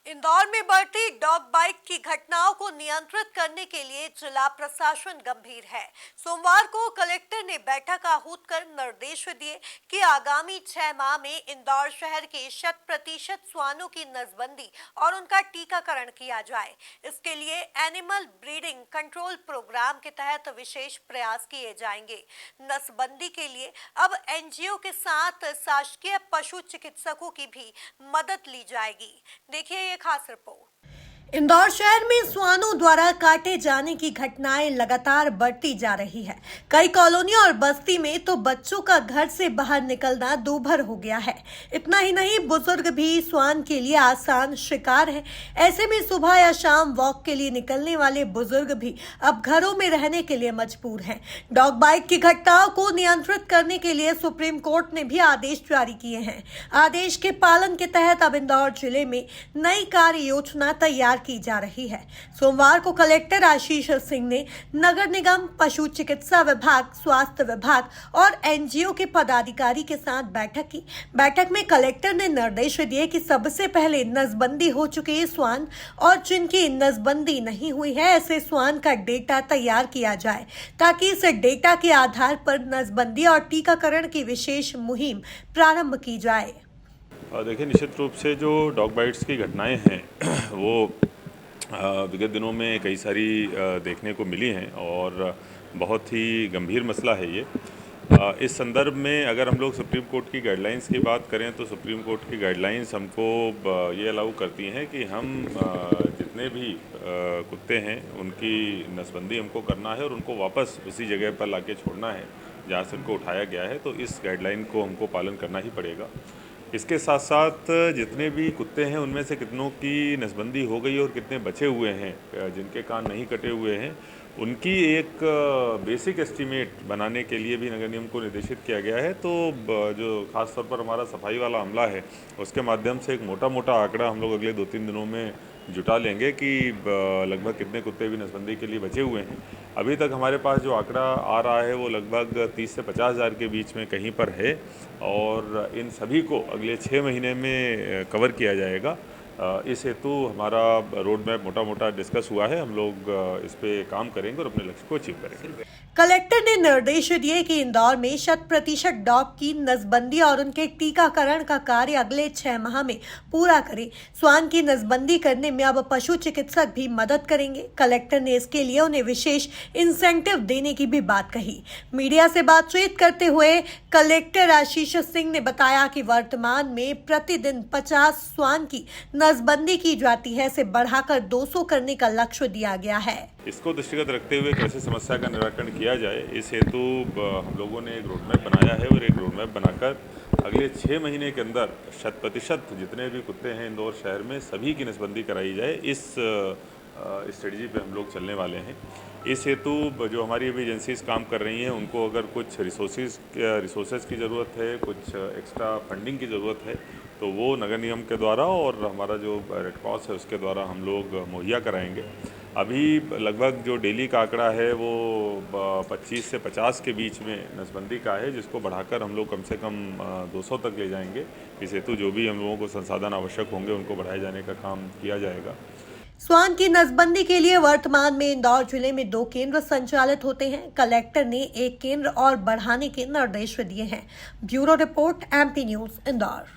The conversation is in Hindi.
इंदौर में बढ़ती डॉग बाइट की घटनाओं को नियंत्रित करने के लिए जिला प्रशासन गंभीर है। सोमवार को कलेक्टर ने बैठक आहूत कर निर्देश दिए कि आगामी 6 माह में इंदौर शहर के 100% श्वानों की नसबंदी और उनका टीकाकरण किया जाए। इसके लिए एनिमल ब्रीडिंग कंट्रोल प्रोग्राम के तहत विशेष प्रयास किए जाएंगे। नसबंदी के लिए अब एनजीओ के साथ शासकीय पशु चिकित्सकों की भी मदद ली जाएगी। देखिए खास रिपोर्ट। इंदौर शहर में श्वानों द्वारा काटे जाने की घटनाएं लगातार बढ़ती जा रही है। कई कॉलोनियों और बस्ती में तो बच्चों का घर से बाहर निकलना दूभर हो गया है। इतना ही नहीं, बुजुर्ग भी श्वान के लिए आसान शिकार है। ऐसे में सुबह या शाम वॉक के लिए निकलने वाले बुजुर्ग भी अब घरों में रहने के लिए मजबूर हैं। डॉग बाइट की घटनाओं को नियंत्रित करने के लिए सुप्रीम कोर्ट ने भी आदेश जारी किए हैं। आदेश के पालन के तहत अब इंदौर जिले में नई कार्य योजना तैयार की जा रही है। सोमवार को कलेक्टर आशीष सिंह ने नगर निगम, पशु चिकित्सा विभाग, स्वास्थ्य विभाग और एनजीओ के पदाधिकारी के साथ बैठक की। बैठक में कलेक्टर ने निर्देश दिए कि सबसे पहले नसबंदी हो चुके श्वान और जिनकी नसबंदी नहीं हुई है, ऐसे श्वान का डेटा तैयार किया जाए ताकि इस डेटा के आधार पर नसबंदी और टीकाकरण की विशेष मुहिम प्रारंभ की जाए। देखिए, निश्चित रूप से जो डॉग बाइट्स की घटनाएं हैं वो विगत दिनों में कई सारी देखने को मिली हैं और बहुत ही गंभीर मसला है ये। इस संदर्भ में अगर हम लोग सुप्रीम कोर्ट की गाइडलाइंस की बात करें तो सुप्रीम कोर्ट की गाइडलाइंस हमको ये अलाउ करती हैं कि हम जितने भी कुत्ते हैं उनकी नसबंदी हमको करना है और उनको वापस उसी जगह पर लाके छोड़ना है जहाँ से उनको उठाया गया है। तो इस गाइडलाइन को हमको पालन करना ही पड़ेगा। इसके साथ साथ जितने भी कुत्ते हैं उनमें से कितनों की नसबंदी हो गई और कितने बचे हुए हैं जिनके कान नहीं कटे हुए हैं, उनकी एक बेसिक एस्टीमेट बनाने के लिए भी नगर निगम को निर्देशित किया गया है। तो जो खास तौर पर हमारा सफाई वाला अमला है उसके माध्यम से एक मोटा आंकड़ा हम लोग अगले 2-3 दिनों में जुटा लेंगे कि लगभग कितने कुत्ते भी नसबंदी के लिए बचे हुए हैं। अभी तक हमारे पास जो आंकड़ा आ रहा है वो लगभग 30 से 50 हज़ार के बीच में कहीं पर है और इन सभी को अगले 6 महीने में कवर किया जाएगा। इस हेतु हमारा रोड मैप मोटा डिस्कस हुआ है। हम लोग इस पे काम करेंगे और अपने लक्ष्य को अचीव करेंगे। कलेक्टर ने निर्देश दिए कि इंदौर में 100% डॉग की नसबंदी और उनके टीकाकरण का कार्य अगले 6 माह में पूरा करें। श्वान की नसबंदी करने में अब पशु चिकित्सक भी मदद करेंगे। कलेक्टर ने इसके लिए उन्हें विशेष इंसेंटिव देने की भी बात कही। मीडिया से बातचीत करते हुए कलेक्टर आशीष सिंह ने बताया कि वर्तमान में प्रतिदिन 50 श्वान की नसबंदी की जाती है, इसे बढ़ाकर 200 करने का लक्ष्य दिया गया है। इसको दृष्टिगत रखते हुए कैसे समस्या का निराकरण किया जाए, इस हेतु हम लोगों ने एक रोडमैप बनाया है और एक रोडमैप बनाकर अगले 6 महीने के अंदर 100% जितने भी कुत्ते हैं इंदौर शहर में सभी की नसबंदी कराई जाए। इस स्ट्रेटजी पे हम लोग चलने वाले हैं। इस हेतु जो हमारी अभी एजेंसीज काम कर रही हैं उनको अगर कुछ रिसोर्सेज की ज़रूरत है, कुछ एक्स्ट्रा फंडिंग की ज़रूरत है तो वो नगर निगम के द्वारा और हमारा जो रेड क्रॉस है उसके द्वारा हम लोग मुहैया कराएंगे। अभी लगभग जो डेली का आंकड़ा है वो 25 से 50 के बीच में नसबंदी का है, जिसको बढ़ाकर हम लोग कम से कम 200 तक ले जाएंगे। इस हेतु जो भी हम लोगों को संसाधन आवश्यक होंगे उनको बढ़ाए जाने का काम किया जाएगा। श्वान की नसबंदी के लिए वर्तमान में इंदौर जिले में 2 केंद्र संचालित होते हैं। कलेक्टर ने 1 केंद्र और बढ़ाने के निर्देश दिए हैं। Bureau report, MP news, Indore.